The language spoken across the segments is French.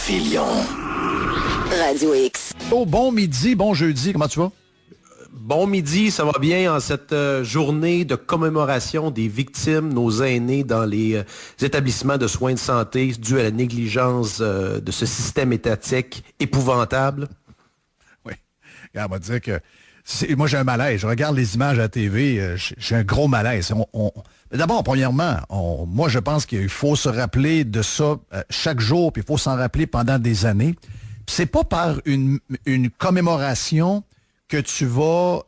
Filion. Radio X. Oh, bon midi, bon jeudi, comment tu vas? Bon midi, ça va bien en cette journée de commémoration des victimes, nos aînés dans les établissements de soins de santé dû à la négligence de ce système étatique épouvantable. Oui, on va dire que moi j'ai un malaise, je regarde les images à la TV, j'ai un gros malaise. D'abord, premièrement, moi je pense qu'il faut se rappeler de ça chaque jour, puis il faut s'en rappeler pendant des années. Puis c'est pas par une commémoration que tu vas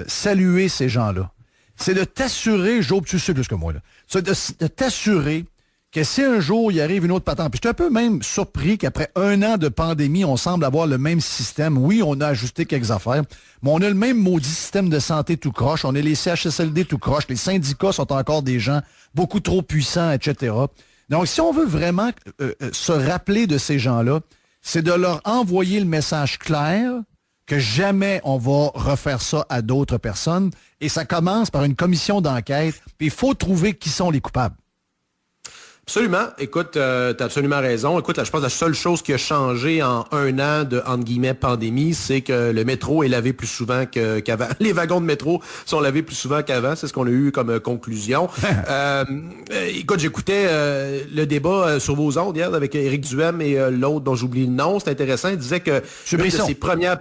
saluer ces gens-là. C'est de t'assurer, Joe, tu sais plus que moi, là, c'est de t'assurer que si un jour il arrive une autre patente, puis je suis un peu même surpris qu'après 1 an de pandémie, on semble avoir le même système. Oui, on a ajusté quelques affaires, mais on a le même maudit système de santé tout croche. On a les CHSLD tout croche. Les syndicats sont encore des gens beaucoup trop puissants, etc. Donc, si on veut vraiment se rappeler de ces gens-là, c'est de leur envoyer le message clair que jamais on va refaire ça à d'autres personnes. Et ça commence par une commission d'enquête. Puis il faut trouver qui sont les coupables. Absolument. Écoute, tu as absolument raison. Écoute, là, je pense que la seule chose qui a changé en 1 an de, entre guillemets, pandémie, c'est que le métro est lavé plus souvent qu'avant. Les wagons de métro sont lavés plus souvent qu'avant. C'est ce qu'on a eu comme conclusion. Écoute, j'écoutais le débat sur vos ondes hier avec Éric Duhem et l'autre dont j'oublie le nom. C'est intéressant. Il disait que une de ses premières...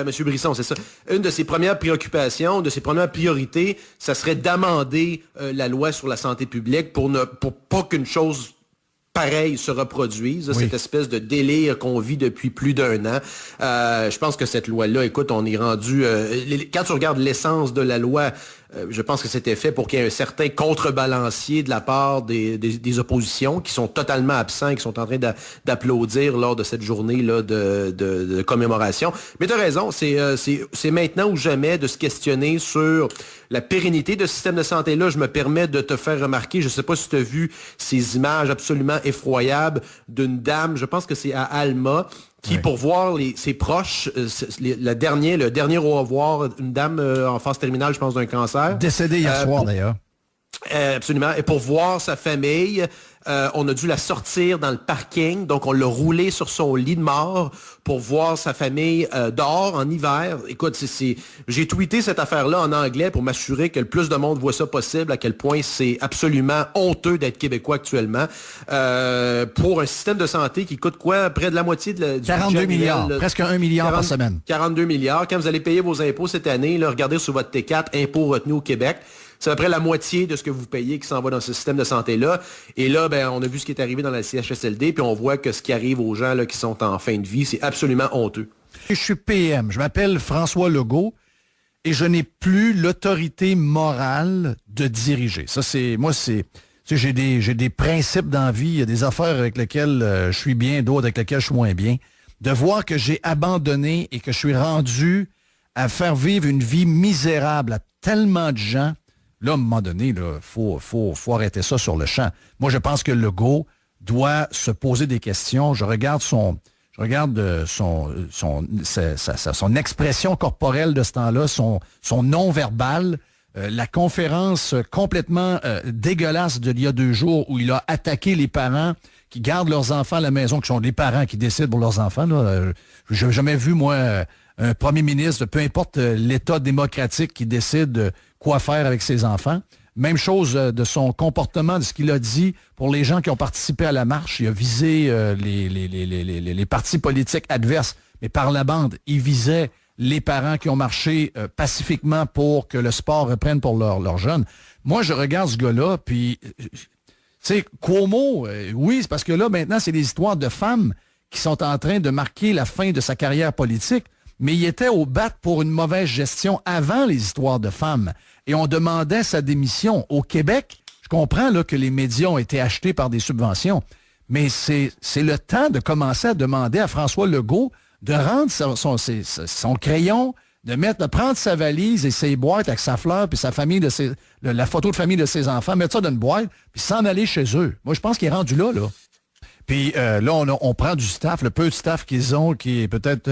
Monsieur Brisson, c'est ça. Une de ses premières préoccupations, de ses premières priorités, ça serait d'amender la loi sur la santé publique pour pas qu'une chose pareille se reproduise, oui. Cette espèce de délire qu'on vit depuis plus d'1 an. Je pense que cette loi-là, écoute, on est rendu... quand tu regardes l'essence de la loi, je pense que c'était fait pour qu'il y ait un certain contrebalancier de la part des oppositions qui sont totalement absents et qui sont en train d'applaudir lors de cette journée-là de commémoration. Mais tu as raison, c'est maintenant ou jamais de se questionner sur la pérennité de ce système de santé-là. Je me permets de te faire remarquer, je ne sais pas si tu as vu ces images absolument effroyables d'une dame, je pense que c'est à Alma, qui, pour voir ses proches, le dernier au revoir, une dame en phase terminale, je pense, d'un cancer. Décédée hier soir, d'ailleurs. Absolument. Et pour voir sa famille, on a dû la sortir dans le parking. Donc, on l'a roulée sur son lit de mort pour voir sa famille dehors en hiver. Écoute, j'ai tweeté cette affaire-là en anglais pour m'assurer que le plus de monde voit ça possible, à quel point c'est absolument honteux d'être québécois actuellement. Pour un système de santé qui coûte quoi? Près de la moitié du 42 milliards, presque 1 milliard par semaine. 42 milliards. Quand vous allez payer vos impôts cette année, là, regardez sur votre T4, impôts retenus au Québec. C'est à peu près la moitié de ce que vous payez qui s'en va dans ce système de santé-là. Et là, on a vu ce qui est arrivé dans la CHSLD, puis on voit que ce qui arrive aux gens là, qui sont en fin de vie, c'est absolument honteux. Je suis PM, je m'appelle François Legault, et je n'ai plus l'autorité morale de diriger. Ça, j'ai des principes dans la vie, il y a des affaires avec lesquelles je suis bien, d'autres avec lesquelles je suis moins bien. De voir que j'ai abandonné et que je suis rendu à faire vivre une vie misérable à tellement de gens, là, à un moment donné, il faut arrêter ça sur le champ. Moi, je pense que Legault doit se poser des questions. Je regarde son expression corporelle de ce temps-là, son non-verbal, la conférence complètement dégueulasse d'il y a 2 jours où il a attaqué les parents qui gardent leurs enfants à la maison, qui sont les parents qui décident pour leurs enfants. Je n'ai jamais vu, moi, un premier ministre, peu importe l'État démocratique qui décide quoi faire avec ses enfants. Même chose de son comportement, de ce qu'il a dit pour les gens qui ont participé à la marche. Il a visé les partis politiques adverses, mais par la bande, il visait les parents qui ont marché pacifiquement pour que le sport reprenne pour leurs jeunes. Moi, je regarde ce gars-là, puis, tu sais, Cuomo, oui, c'est parce que là, maintenant, c'est des histoires de femmes qui sont en train de marquer la fin de sa carrière politique. Mais il était au bat pour une mauvaise gestion avant les histoires de femmes. Et on demandait sa démission. Au Québec, je comprends là, que les médias ont été achetés par des subventions, mais c'est le temps de commencer à demander à François Legault de rendre son crayon, de prendre sa valise et ses boîtes avec sa fleur, puis sa famille la photo de famille de ses enfants, mettre ça dans une boîte, puis s'en aller chez eux. Moi, je pense qu'il est rendu là. Puis là, on prend du staff, le peu de staff qu'ils ont, qui est peut-être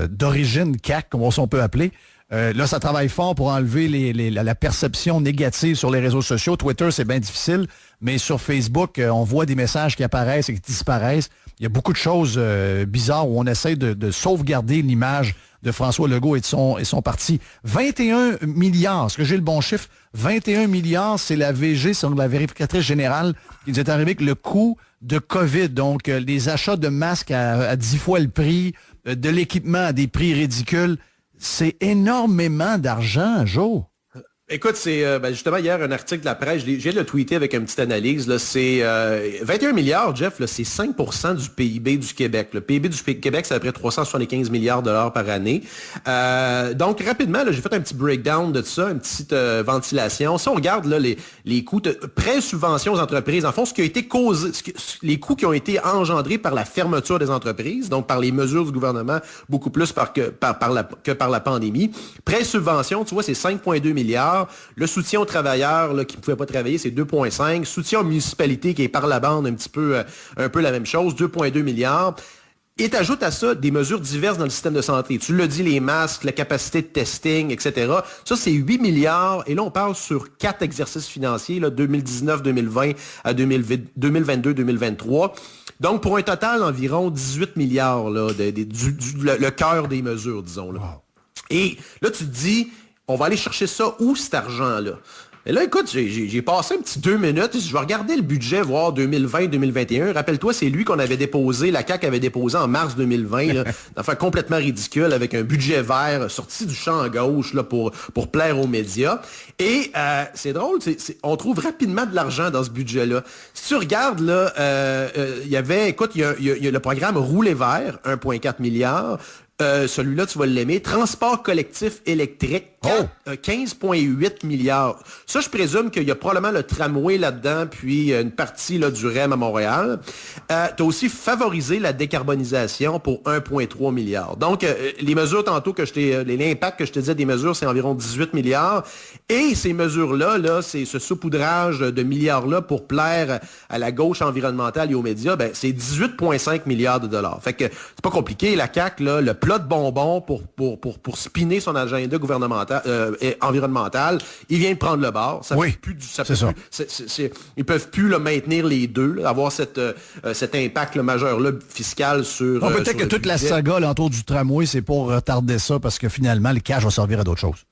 d'origine CAQ, comme on peut appeler. Là, ça travaille fort pour enlever la perception négative sur les réseaux sociaux. Twitter, c'est bien difficile, mais sur Facebook, on voit des messages qui apparaissent et qui disparaissent. Il y a beaucoup de choses bizarres où on essaie de sauvegarder l'image de François Legault et de son parti. 21 milliards, est-ce que j'ai le bon chiffre? 21 milliards, c'est la VG, c'est la vérificatrice générale, qui nous est arrivé avec le coût de COVID. Donc, les achats de masques à 10 fois le prix, de l'équipement à des prix ridicules. C'est énormément d'argent, Joe. Écoute, c'est justement hier un article de la presse, j'ai le tweeté avec une petite analyse. Là, c'est 21 milliards, Jeff, là, c'est 5% du PIB du Québec. Le PIB du Québec, c'est à peu près 375 milliards de dollars par année. Donc, rapidement, là, j'ai fait un petit breakdown de ça, une petite ventilation. Si on regarde là, les coûts, prêts, subventions aux entreprises, en fond, ce qui a été causé, les coûts qui ont été engendrés par la fermeture des entreprises, donc par les mesures du gouvernement, beaucoup plus que par la pandémie. Prêts, subventions, tu vois, c'est 5,2 milliards. Le soutien aux travailleurs là, qui ne pouvaient pas travailler, c'est 2,5. Soutien aux municipalités qui est par la bande un peu la même chose, 2,2 milliards. Et tu ajoutes à ça des mesures diverses dans le système de santé. Tu l'as dit, les masques, la capacité de testing, etc. Ça, c'est 8 milliards. Et là, on parle sur 4 exercices financiers, là, 2019, 2020 à 2022, 2023. Donc, pour un total environ 18 milliards, là, le cœur des mesures, disons. Là. Wow. Et là, tu te dis... On va aller chercher ça où, cet argent-là? Et là, écoute, j'ai passé un petit 2 minutes. Je vais regarder le budget, voir 2020-2021. Rappelle-toi, c'est lui qu'on avait déposé, la CAQ avait déposé en mars 2020. Là, d'affaires complètement ridicule, avec un budget vert sorti du champ à gauche là, pour plaire aux médias. Et c'est drôle, on trouve rapidement de l'argent dans ce budget-là. Si tu regardes, là, il y a le programme Rouler vert, 1,4 milliard. Celui-là, tu vas l'aimer. Transport collectif électrique, 15,8 milliards. Ça, je présume qu'il y a probablement le tramway là-dedans, puis une partie là, du REM à Montréal. Tu as aussi favorisé la décarbonisation pour 1,3 milliard. Donc, les mesures tantôt l'impact que je te disais des mesures, c'est environ 18 milliards. Et ces mesures-là, là, c'est ce saupoudrage de milliards-là pour plaire à la gauche environnementale et aux médias, ben, c'est 18,5 milliards de dollars. Fait que c'est pas compliqué. La CAQ, là, le plat de bonbons pour spinner son agenda gouvernemental et environnemental, il vient de prendre le bord. Ça oui, plus ils peuvent plus là, maintenir les deux, là, avoir cet impact majeur là, fiscal sur. Peut-être que toute la saga là, autour du tramway, c'est pour retarder ça parce que finalement, le cash va servir à d'autres choses.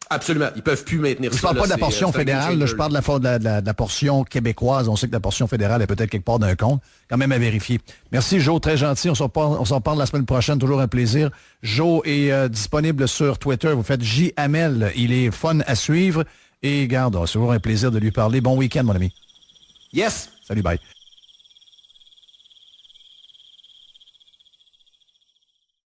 Absolument. Ils ne peuvent plus maintenir ça. Je ne parle pas de la portion fédérale, là, je parle de la portion québécoise. On sait que la portion fédérale est peut-être quelque part d'un compte. Quand même à vérifier. Merci, Joe. Très gentil. On s'en parle la semaine prochaine. Toujours un plaisir. Joe est disponible sur Twitter. Vous faites J. Hamel. Il est fun à suivre. Et garde, c'est toujours un plaisir de lui parler. Bon week-end, mon ami. Yes. Salut, bye.